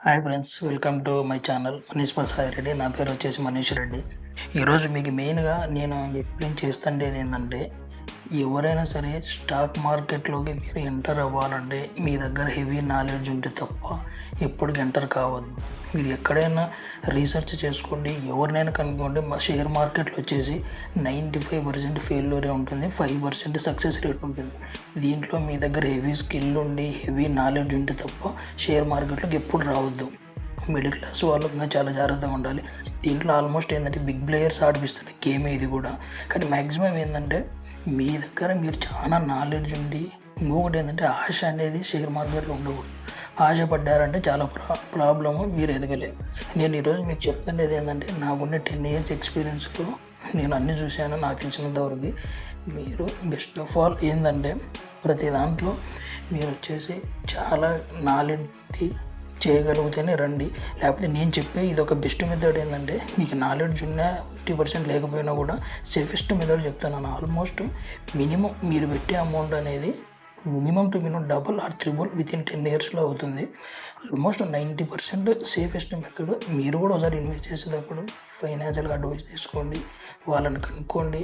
Hi friends, welcome to my channel Manish Prasad Reddy. నా పేరు వచ్చేసి మనీష్ రెడ్డి. ఈరోజు మీకు మెయిన్గా నేను ఎక్స్ప్లెయిన్ చేస్తుండేది ఏంటంటే, ఎవరైనా సరే స్టాక్ మార్కెట్లోకి మీరు ఎంటర్ అవ్వాలంటే మీ దగ్గర హెవీ నాలెడ్జ్ ఉంటే తప్ప ఎప్పటికి ఎంటర్ కావద్దు. మీరు ఎక్కడైనా రీసెర్చ్ చేసుకోండి, ఎవరినైనా కనుక్కోండి. మా షేర్ మార్కెట్లో వచ్చేసి 95% ఫెయిల్యూరే ఉంటుంది, 5% సక్సెస్ రేట్ ఉంటుంది. దీంట్లో మీ దగ్గర హెవీ స్కిల్ ఉండి హెవీ నాలెడ్జ్ ఉంటే తప్ప షేర్ మార్కెట్లోకి ఎప్పుడు రావద్దు. మిడిల్ క్లాస్ వాళ్ళు ఇంకా చాలా జాగ్రత్తగా ఉండాలి. దీంట్లో ఆల్మోస్ట్ ఏంటంటే బిగ్ ప్లేయర్స్ ఆడిపిస్తున్న గేమే ఇది కూడా. కానీ మ్యాక్సిమం ఏంటంటే మీ దగ్గర మీరు చాలా నాలెడ్జ్ ఉండి, ఇంకొకటి ఏంటంటే ఆశ అనేది షేర్ మార్కెట్లో ఉండకూడదు. ఆశపడ్డారంటే చాలా ప్రాబ్లము, మీరు ఎదగలేరు. నేను ఈరోజు మీకు చెప్తున్నది ఏంటంటే, నాకున్న 10 years ఎక్స్పీరియన్స్లో నేను అన్నీ చూశాను. నాకు తెలిసినంతవరకు మీరు బెస్ట్ ఆఫ్ ఆల్ ఏంటంటే, ప్రతి దాంట్లో మీరు వచ్చేసి చాలా నాలెడ్జ్ చేయగలిగితేనే రండి. లేకపోతే నేను చెప్పే ఇది ఒక బెస్ట్ మెథడ్ ఏంటంటే, మీకు నాలెడ్జ్ ఉన్నా 50% లేకపోయినా కూడా సేఫెస్ట్ మెథడ్ చెప్తాను. ఆల్మోస్ట్ మినిమం మీరు పెట్టే అమౌంట్ అనేది minimum to minimum double or triple within 10 yearsలో అవుతుంది. Almost 90% safest method. మీరు కూడా ఒకసారి ఇన్వెస్ట్ చేసేటప్పుడు ఫైనాన్షియల్గా అడ్వైస్ తీసుకోండి, వాళ్ళని కనుక్కోండి.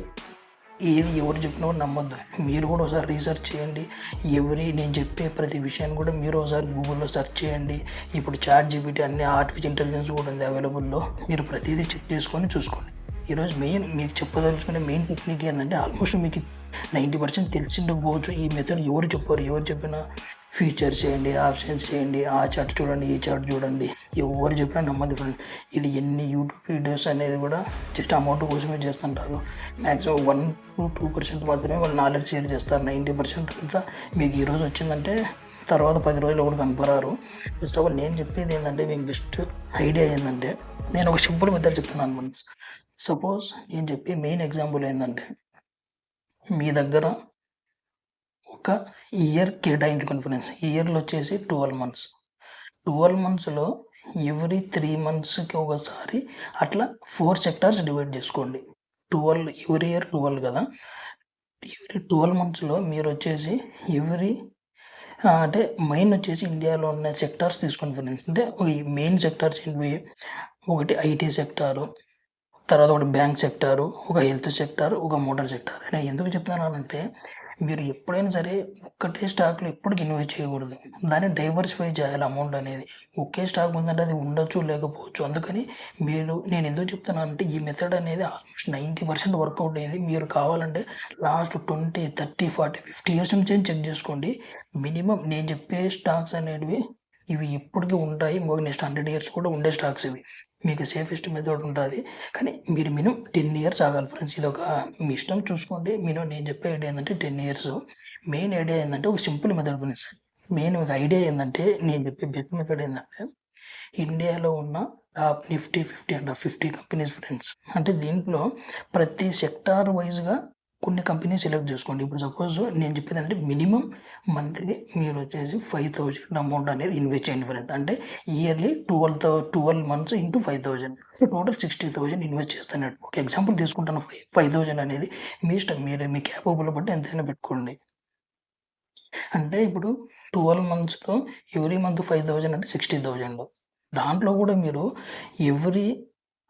ఏది ఎవరు చెప్పినా కూడా నమ్మొద్దు. మీరు కూడా ఒకసారి రీసెర్చ్ చేయండి. నేను చెప్పే ప్రతి విషయాన్ని కూడా మీరు ఒకసారి గూగుల్లో సెర్చ్ చేయండి. ఇప్పుడు చాట్ జీపీటీ అన్ని ఆర్టిఫిషియల్ ఇంటెలిజెన్స్ కూడా ఉంది అవైలబుల్లో. మీరు ప్రతిదీ చెక్ చేసుకొని చూసుకోండి. ఈరోజు మీకు చెప్పదలుచుకునే మెయిన్ టెక్నిక్ ఏంటంటే, ఆల్మోస్ట్ మీకు 90% తెలిసిండకపోవచ్చు. ఈ మెథడ్ ఎవరు చెప్పినా ఫీచర్స్ చేయండి, ఆప్షన్స్ చేయండి, ఆ చార్ట్ చూడండి, ఈ చార్ట్ చూడండి, ఎవరు చెప్పినా నమ్మదు ఫ్రెండ్. ఇది ఎన్ని యూట్యూబ్ వీడియోస్ అనేది కూడా జస్ట్ అమౌంట్ కోసమే చేస్తుంటారు. మ్యాక్సిమం 1-2% మాత్రమే వాళ్ళు నాలెడ్జ్ షేర్ చేస్తారు. 90% అంతా మీకు ఈరోజు వచ్చిందంటే తర్వాత 10 రోజులు కూడా కనపరారు. ఫస్ట్ ఆఫ్ ఆల్ నేను చెప్పేది ఏంటంటే, మీకు బెస్ట్ ఐడియా ఏంటంటే, నేను ఒక సింపుల్ మెథడ్ చెప్తున్నాను ఫ్రెండ్స్. సపోజ్ నేను చెప్పే మెయిన్ ఎగ్జాంపుల్ ఏంటంటే, మీ దగ్గర ఒక ఇయర్ కేటాయించుకోండి ఫ్రెండ్స్. ఇయర్లో వచ్చేసి 12 months. 12 monthsలో ఎవ్రీ 3 monthsకి ఒకసారి అట్లా 4 sectors డివైడ్ చేసుకోండి. 12 ఎవ్రీ ఇయర్ 12 కదా. ఎవ్రీ 12 monthsలో మీరు వచ్చేసి అంటే మెయిన్ వచ్చేసి ఇండియాలో ఉన్న సెక్టార్స్ తీసుకోండి ఫ్రెండ్స్. అంటే మెయిన్ సెక్టార్స్ ఏంటివి? ఒకటి ఐటీ సెక్టారు, తర్వాత ఒకటి బ్యాంక్ సెక్టారు, ఒక హెల్త్ సెక్టార్, ఒక మోటార్ సెక్టార్. నేను ఎందుకు చెప్తున్నానంటే, మీరు ఎప్పుడైనా సరే ఒక్కటే స్టాక్లో ఎప్పటికి ఇన్వెస్ట్ చేయకూడదు. దాన్ని డైవర్సిఫై చేయాలి అమౌంట్ అనేది. ఒకే స్టాక్ ఉందంటే అది ఉండొచ్చు, లేకపోవచ్చు. అందుకని నేను ఎందుకు చెప్తున్నానంటే, ఈ మెథడ్ అనేది ఆల్మోస్ట్ 90% వర్కౌట్ అయ్యేది. మీరు కావాలంటే లాస్ట్ 20, 30, 40, 50 years నుంచి చెక్ చేసుకోండి. మినిమం నేను చెప్పే స్టాక్స్ అనేటివి ఇవి ఎప్పటికీ ఉంటాయి. ఇంకొక నెక్స్ట్ 100 years కూడా ఉండే స్టాక్స్ ఇవి. మీకు సేఫెస్ట్ మెథడ్ ఉంటుంది. కానీ మీరు మినిమం 10 years ఆగాలి ఫ్రెండ్స్. ఇది ఒక మీ ఇష్టం, చూసుకోండి. మినిమం నేను చెప్పే ఐడియా ఏంటంటే 10 years. మెయిన్ ఐడియా ఏంటంటే ఒక సింపుల్ మెథడ్ ఫ్రెండ్స్. మెయిన్ ఒక ఐడియా ఏంటంటే, నేను చెప్పే బెస్ట్ మెథడ్ ఏంటంటే, ఇండియాలో ఉన్న top Nifty 50 and 50 companies friends. అంటే దీంట్లో ప్రతి సెక్టార్ వైజ్గా కొన్ని కంపెనీస్ సెలెక్ట్ చేసుకోండి. ఇప్పుడు సపోజ్ నేను చెప్పేది అంటే, మినిమం మంత్లీ మీరు వచ్చేసి 5,000 అమౌంట్ అనేది ఇన్వెస్ట్ చేయండి ఫ్రెండ్. అంటే yearly 12 months into 5,000, so total 60,000 invest చేస్తాను. ఒక ఎగ్జాంపుల్ తీసుకుంటాను. 5,000 అనేది మీ ఇష్టం, మీ క్యాపబుల్ బట్టి ఎంతైనా పెట్టుకోండి. అంటే ఇప్పుడు 12 monthsలో ఎవ్రీ మంత్ 5,000 అంటే 60,000. దాంట్లో కూడా మీరు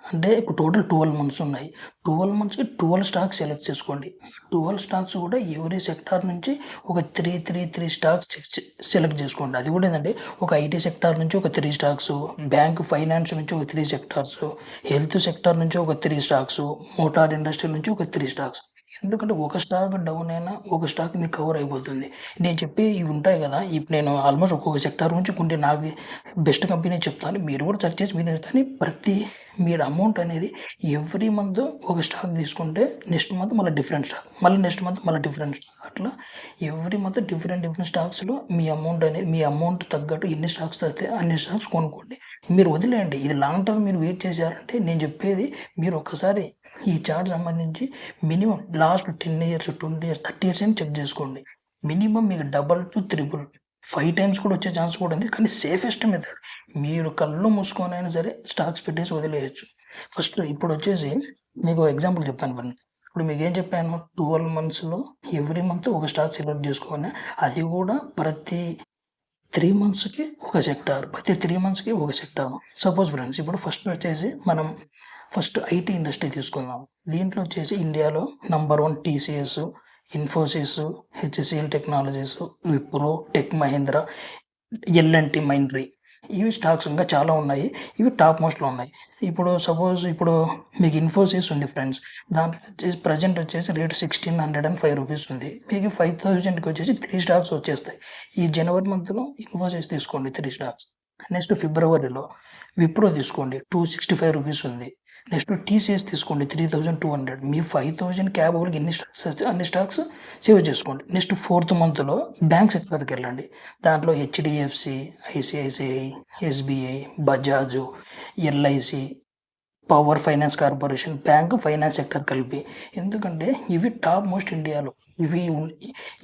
అంటే ఇప్పుడు టోటల్ 12 months ఉన్నాయి. 12 monthsకి 12 స్టాక్స్ సెలెక్ట్ చేసుకోండి. 12 స్టాక్స్ కూడా ఎవ్రీ సెక్టార్ నుంచి ఒక 3 స్టాక్స్ సెలెక్ట్ చేసుకోండి. అది కూడా ఏంటంటే, ఒక ఐటీ సెక్టార్ నుంచి ఒక 3 స్టాక్స్, బ్యాంక్ ఫైనాన్స్ నుంచి ఒక 3 sectors, హెల్త్ సెక్టార్ నుంచి ఒక 3 స్టాక్స్, మోటార్ ఇండస్ట్రీ నుంచి ఒక 3 స్టాక్స్. ఎందుకంటే ఒక స్టాక్ డౌన్ అయినా ఒక స్టాక్ మీకు కవర్ అయిపోతుంది. నేను చెప్పి ఇవి ఉంటాయి కదా, ఇప్పుడు నేను ఆల్మోస్ట్ ఒక్కొక్క సెక్టార్ నుంచి కొంటే నాకు బెస్ట్ కంపెనీ చెప్తాను. మీరు కూడా సెర్చ్ చేసి మీరు, కానీ మీరు అమౌంట్ అనేది ఎవ్రీ మంత్ ఒక స్టాక్ తీసుకుంటే నెక్స్ట్ మంత్ మళ్ళీ డిఫరెంట్ స్టాక్, మళ్ళీ నెక్స్ట్ మంత్ మళ్ళీ డిఫరెంట్ స్టాక్, అట్లా ఎవ్రీ మంత్ డిఫరెంట్ స్టాక్స్లో మీ అమౌంట్ తగ్గట్టు ఎన్ని స్టాక్స్ వస్తే అన్ని స్టాక్స్ కొనుక్కోండి. మీరు వదిలేయండి. ఇది లాంగ్ టర్మ్ మీరు వెయిట్ చేశారంటే, నేను చెప్పేది మీరు ఒక్కసారి ఈ చార్ట్ సంబంధించి minimum last 10 years, 20 years, 30 years అని చెక్ చేసుకోండి. మినిమం మీకు డబల్ టు త్రిబుల్ 5 times కూడా వచ్చే ఛాన్స్ కూడా ఉంది. కానీ సేఫెస్ట్ మెథడ్, మీరు కళ్ళు మూసుకొని అయినా సరే స్టాక్స్ పెట్టేసి వదిలేయచ్చు. ఫస్ట్ ఇప్పుడు వచ్చేసి మీకు ఎగ్జాంపుల్ చెప్తాను ఫ్రెండ్. ఇప్పుడు మీకు ఏం చెప్పాను, 12 monthsలో ఎవ్రీ మంత్ ఒక స్టాక్ సెలెక్ట్ చేసుకోవాలి. అది కూడా ప్రతి 3 మంత్స్‌కి ఒక సెక్టార్. ప్రతి 3 మంత్స్‌కి ఒక సెక్టార్. సపోజ్ ఫ్రెండ్స్ ఇప్పుడు ఫస్ట్ వచ్చేసి మనం ఫస్ట్ ఐటీ ఇండస్ట్రీ తీసుకుందాం. దీంట్లో వచ్చేసి ఇండియాలో number 1 TCS, Infosys, HCL technologies, Wipro, tech Mahindra, L and T Mindtree. ఇవి స్టాక్స్ ఇంకా చాలా ఉన్నాయి. ఇవి టాప్ మోస్ట్‌లో ఉన్నాయి. ఇప్పుడు సపోజ్ ఇప్పుడు మీకు ఇన్ఫోసిస్ ఉంది ఫ్రెండ్స్. దాంట్లో వచ్చేసి ప్రెజెంట్ వచ్చేసి రేట్ రూ. 1,605 ఉంది. మీకు 5,000కి వచ్చేసి 3 స్టాక్స్ వచ్చేస్తాయి. ఈ జనవరి మంత్‌లో ఇన్ఫోసిస్ తీసుకోండి 3 స్టాక్స్. నెక్స్ట్ ఫిబ్రవరిలో విప్రో తీసుకోండి రూ. 265 ఉంది. నెక్స్ట్ టీసీఎస్ తీసుకోండి 3,200. మీ 5,000 క్యాపబుల్‌గా ఎన్ని స్టాక్స్ వస్తే అన్ని స్టాక్స్ సేవ్ చేసుకోండి. నెక్స్ట్ ఫోర్త్ మంత్‌లో బ్యాంక్ సెక్టార్‌కి వెళ్ళండి. దాంట్లో HDFC, ICICI, SBI, Bajaj, LIC, power finance corporation, bank, finance sector కలిపి. ఎందుకంటే ఇవి టాప్ మోస్ట్ ఇండియాలో. ఇవి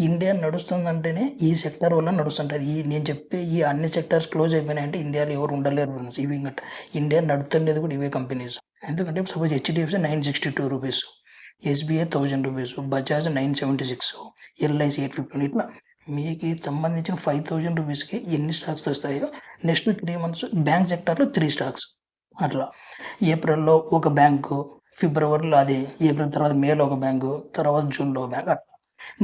ఇండియా నడుస్తుందంటేనే ఈ సెక్టార్ వల్ల నడుస్తుంటది. నేను చెప్పే ఈ అన్ని సెక్టార్స్ క్లోజ్ అయిపోయినాయంటే ఇండియాలో ఎవరు ఉండలేరు ఫ్రెండ్స్. ఇవి ఇండియా నడుతుండేది కూడా ఇవే కంపెనీస్. ఎందుకంటే సపోజ్ హెచ్‌డీఎఫ్‌సీ రూ. 962, ఎస్‌బీఐ రూ. 1,000, బజాజ్ 976, ఎల్ఐసి 851. ఇట్లా మీకు సంబంధించిన రూ. 5,000కి ఎన్ని స్టాక్స్ వస్తాయో నెక్స్ట్ 3 మంత్స్ బ్యాంక్ సెక్టార్‌లో 3 స్టాక్స్. అట్లా ఏప్రిల్‌లో ఒక బ్యాంకు, ఫిబ్రవరిలో అది ఏప్రిల్ తర్వాత మేలో ఒక బ్యాంకు, తర్వాత జూన్‌లో ఒక బ్యాంక్ అట్లా.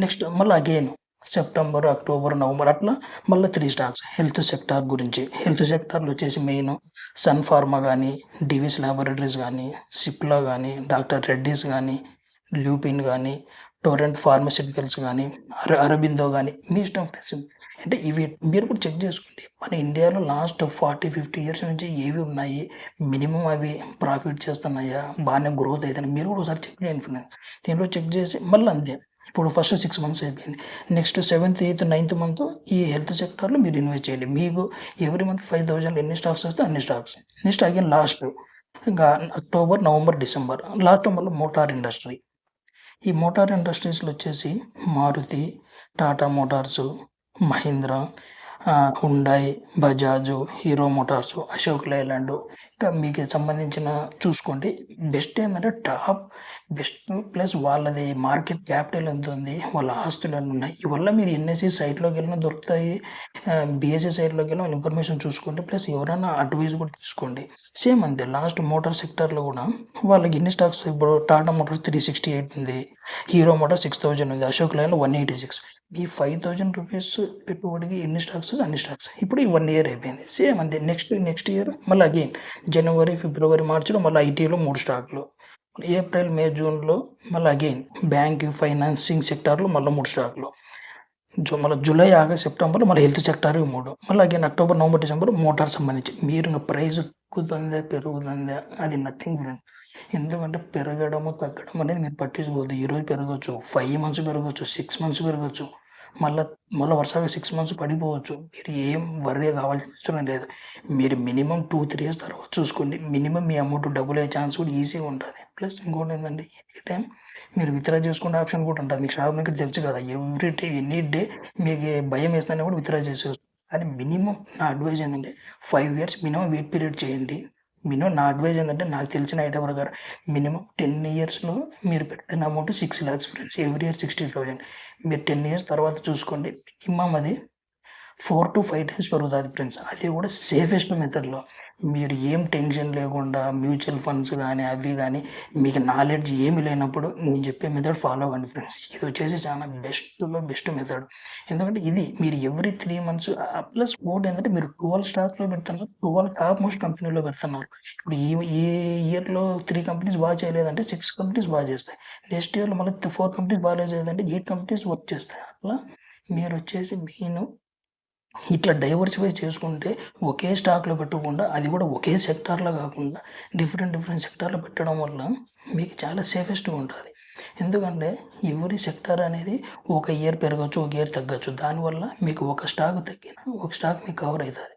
నెక్స్ట్ మళ్ళీ అగైన్ సెప్టెంబర్, అక్టోబర్, నవంబర్ అట్లా మళ్ళీ 3 స్టాక్స్. హెల్త్ సెక్టార్ గురించి. హెల్త్ సెక్టార్‌లో వచ్చేసి మెయిన్ సన్ ఫార్మా గానీ, డివిస్ ల్యాబొరేటరీస్ గానీ, సిప్లా గానీ, డాక్టర్ రెడ్డీస్ గానీ, ల్యూపిన్ గానీ, టొరెంట్ ఫార్మాస్యూటికల్స్ గానీ, అరబిందో గానీ మీ ఇష్టం ఫ్రెండ్స్. అంటే ఇవి మీరు కూడా చెక్ చేసుకోండి. మన ఇండియాలో లాస్ట్ 40, 50 ఇయర్స్ నుంచి ఏవి ఉన్నాయి? మినిమమ్ అవి ప్రాఫిట్ చేస్తున్నాయా? బాగానే గ్రోత్ అయితున్నాయి. మీరు కూడా ఒకసారి చెక్ చేయండి ఫ్రెండ్స్. దీంట్లో చెక్ చేసి మళ్ళీ అంతే. ఇప్పుడు ఫస్ట్ 6 మంత్స్ అయిపోయింది. Next 7th, 8th, 9th month ఈ హెల్త్ సెక్టార్‌లో మీరు ఇన్వెస్ట్ చేయండి. మీకు ఎవ్రీ మంత్ 5,000 ఎన్ని స్టాక్స్ వస్తే అన్ని స్టాక్స్. నెక్స్ట్ అగైన్ లాస్ట్ ఇంకా అక్టోబర్, నవంబర్, డిసెంబర్ లాస్ట్‌లో మళ్ళీ మోటార్ ఇండస్ట్రీ. ఈ మోటార్ ఇండస్ట్రీస్‌లో వచ్చేసి Maruti, Tata motors, Mahindra, Hyundai, Bajaj, Hero motors, Ashok Leyland. ఇంకా మీకు సంబంధించిన చూసుకోండి. బెస్ట్ ఏంటంటే టాప్ బెస్ట్ ప్లస్ వాళ్ళది మార్కెట్ క్యాపిటల్ ఎంత ఉంది, వాళ్ళ ఆస్తులు ఎన్ని ఉన్నాయి. ఇవల్ల మీరు ఎన్ఎస్సి సైట్‌లోకి వెళ్ళినా దొరుకుతాయి. బీఎస్సీ సైట్‌లోకి వెళ్ళినా ఇన్ఫర్మేషన్ చూసుకోండి. ప్లస్ ఎవరైనా అడ్వైస్ కూడా తీసుకోండి. సేమ్ అంతే లాస్ట్ మోటార్ సెక్టార్‌లో కూడా వాళ్ళకి ఎన్ని స్టాక్స్ ఇప్పుడు టాటా మోటార్స్ 368 ఉంది. హీరో మోటార్ 6,000 ఉంది. అశోక్ లేలాండ్ 186. ఈ రూ. 5,000 పెట్టుబడికి ఎన్ని స్టాక్స్ అన్ని స్టాక్స్. ఇప్పుడు ఈ 1 ఇయర్ అయిపోయింది. సేమ్ అంతే. నెక్స్ట్ ఇయర్ మళ్ళీ అగైన్ జనవరి, ఫిబ్రవరి, మార్చ్‌లో మళ్ళీ ఐటీలో 3 స్టాక్‌లు. ఏప్రిల్, మే, జూన్‌లో మళ్ళీ అగైన్ బ్యాంక్, ఫైనాన్సింగ్ సెక్టార్‌లో మళ్ళీ 3 స్టాక్‌లు. మళ్ళీ జూలై, ఆగస్ట్, సెప్టెంబర్‌లో మళ్ళీ హెల్త్ సెక్టార్‌వి 3. మళ్ళీ again October, November, December motor సంబంధించి. మీరు ఇంక ప్రైస్ తగ్గుతుందా, పెరుగుతుందా అది నథింగ్ ఫ్రెండ్. ఎందుకంటే పెరగడము, తగ్గడం అనేది మీరు పట్టించుకోవద్దు. ఈరోజు పెరగొచ్చు, 5 మంత్స్ పెరగొచ్చు, 6 మంత్స్ పెరగొచ్చు. మళ్ళా మళ్ళా వరుసగా 6 మంత్స్ పడిపోవచ్చు. మీరు ఏం వర్రీ కావాల్సిన అవసరం లేదు. మీరు మినిమమ్ 2, 3 ఇయర్స్ తర్వాత చూసుకోండి. మినిమమ్ మీ అమౌంట్ డబుల్ అయ్యే ఛాన్స్ కూడా ఈజీగా ఉంటది. ప్లస్ ఇంకోటేంటంటే ఎనీ టైమ్ మీరు విత్‌డ్రా చేసుకునే ఆప్షన్ కూడా ఉంటది. మీకు స్టాక్ మార్కెట్ తెలుసు కదా! ఎనీ డే మీకు భయమేసినా కూడా విత్‌డ్రా చేసేయొచ్చు. కానీ మినిమమ్ నా అడ్వైస్ ఏంటంటే 5 ఇయర్స్ మినిమమ్ వెయిట్ పీరియడ్ చేయండి. మినిమమ్ నా అడ్వైస్ ఏంటంటే నాకు తెలిసిన ఐడియా ప్రకారం మినిమమ్ 10 ఇయర్స్‌లో మీరు పెట్టిన అమౌంట్ 6,00,000 ఫ్రెండ్స్. Every year 60,000. మీరు 10 ఇయర్స్ తర్వాత చూసుకోండి. మినిమమ్ అది 4-5 టైమ్స్ పెరుగుతది ఫ్రెండ్స్. అది కూడా సేఫెస్ట్ మెథడ్‌లో. మీరు ఏం టెన్షన్ లేకుండా మ్యూచువల్ ఫండ్స్ గానీ, అవి గానీ మీకు నాలెడ్జ్ ఏమి లేనప్పుడు నేను చెప్పే మెథడ్ ఫాలో అవ్వండి ఫ్రెండ్స్. ఇది వచ్చేసి చాలా బెస్ట్‌లో బెస్ట్ మెథడ్. ఎందుకంటే ఇది మీరు ఎవ్రీ 3 మంత్స్ ప్లస్ ఇంకోటేంటంటే మీరు 12 స్టాక్స్‌లో పెడుతున్నారు. 12 టాప్ మోస్ట్ కంపెనీలో పెడుతున్నారు. ఇప్పుడు ఈ ఇయర్‌లో 3 కంపెనీస్ బాగా చేయలేదంటే 6 కంపెనీస్ బాగా చేస్తాయి. నెక్స్ట్ ఇయర్‌లో మళ్ళీ 4 కంపెనీస్ బాగాలేదంటే 8 కంపెనీస్ వర్క్ చేస్తాయి. అట్లా మీరొచ్చేసి మెయిన్ ఇట్లా డైవర్సిఫై చేసుకుంటే ఒకే స్టాక్‌లో పెట్టకుండా అది కూడా ఒకే సెక్టార్‌లో కాకుండా డిఫరెంట్ సెక్టార్‌లో పెట్టడం వల్ల మీకు చాలా సేఫెస్ట్‌గా ఉంటది. ఎందుకంటే ఎవ్రీ సెక్టార్ అనేది ఒక ఇయర్ పెరగొచ్చు, ఒక ఇయర్ తగ్గొచ్చు. దానివల్ల మీకు ఒక స్టాక్ తగ్గినా ఒక స్టాక్ మీకు కవర్ అయితది.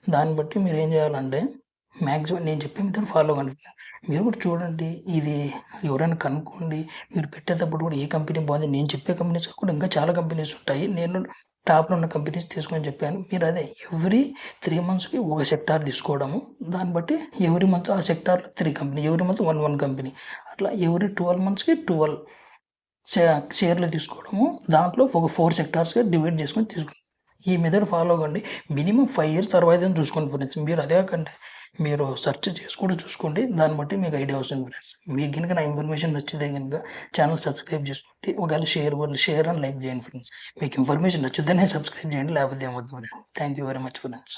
దాన్ని బట్టి మీరేం చేయాలంటే మాక్సిమం నేను చెప్పే మెథడ్ ఫాలో అవ్వండి. మీరు కూడా చూడండి. ఇది ఎవరైనా కనుక్కోండి. మీరు పెట్టేటప్పుడు కూడా ఏ కంపెనీ బాగుంది నేను చెప్పే కంపెనీస్ కాకుండా ఇంకా చాలా కంపెనీస్ ఉంటాయి. నేను టాప్‌లో ఉన్న కంపెనీస్ తీసుకోమని చెప్పాను. మీరు అదే ఎవ్రీ 3 మంత్స్‌కి ఒక సెక్టార్ తీసుకోవడము. దాన్ని బట్టి ఎవ్రీ మంత్ ఆ సెక్టార్‌లో 3 కంపెనీ, ఎవ్రీ మంత్ 1 కంపెనీ. అట్లా ఎవ్రీ 12 మంత్స్‌కి 12 షేర్లు తీసుకోవడము. దాంట్లో ఒక 4 సెక్టార్స్‌గా డివైడ్ చేసుకొని తీసుకోండి. ఈ మెథడ్ ఫాలో అవ్వండి. మినిమమ్ 5 ఇయర్స్ సర్వైవ్ అని చూసుకోండి ఫ్రెండ్స్. మీరు అదే కంటే మీరు సెర్చ్ చేసి కూడా చూసుకోండి. దాన్ని బట్టి మీకు ఐడియా వస్తుంది ఫ్రెండ్స్. మీకు గనుక నా ఇన్ఫర్మేషన్ నచ్చితే గనుక ఛానల్ సబ్స్క్రైబ్ చేసుకోండి. ఒకవేళ షేర్ అండ్ లైక్ చేయండి ఫ్రెండ్స్. మీకు ఇన్ఫర్మేషన్ నచ్చితేనే సబ్స్క్రైబ్ చేయండి, లేకపోతే ఏమవుతుంది. Thank you very much friends.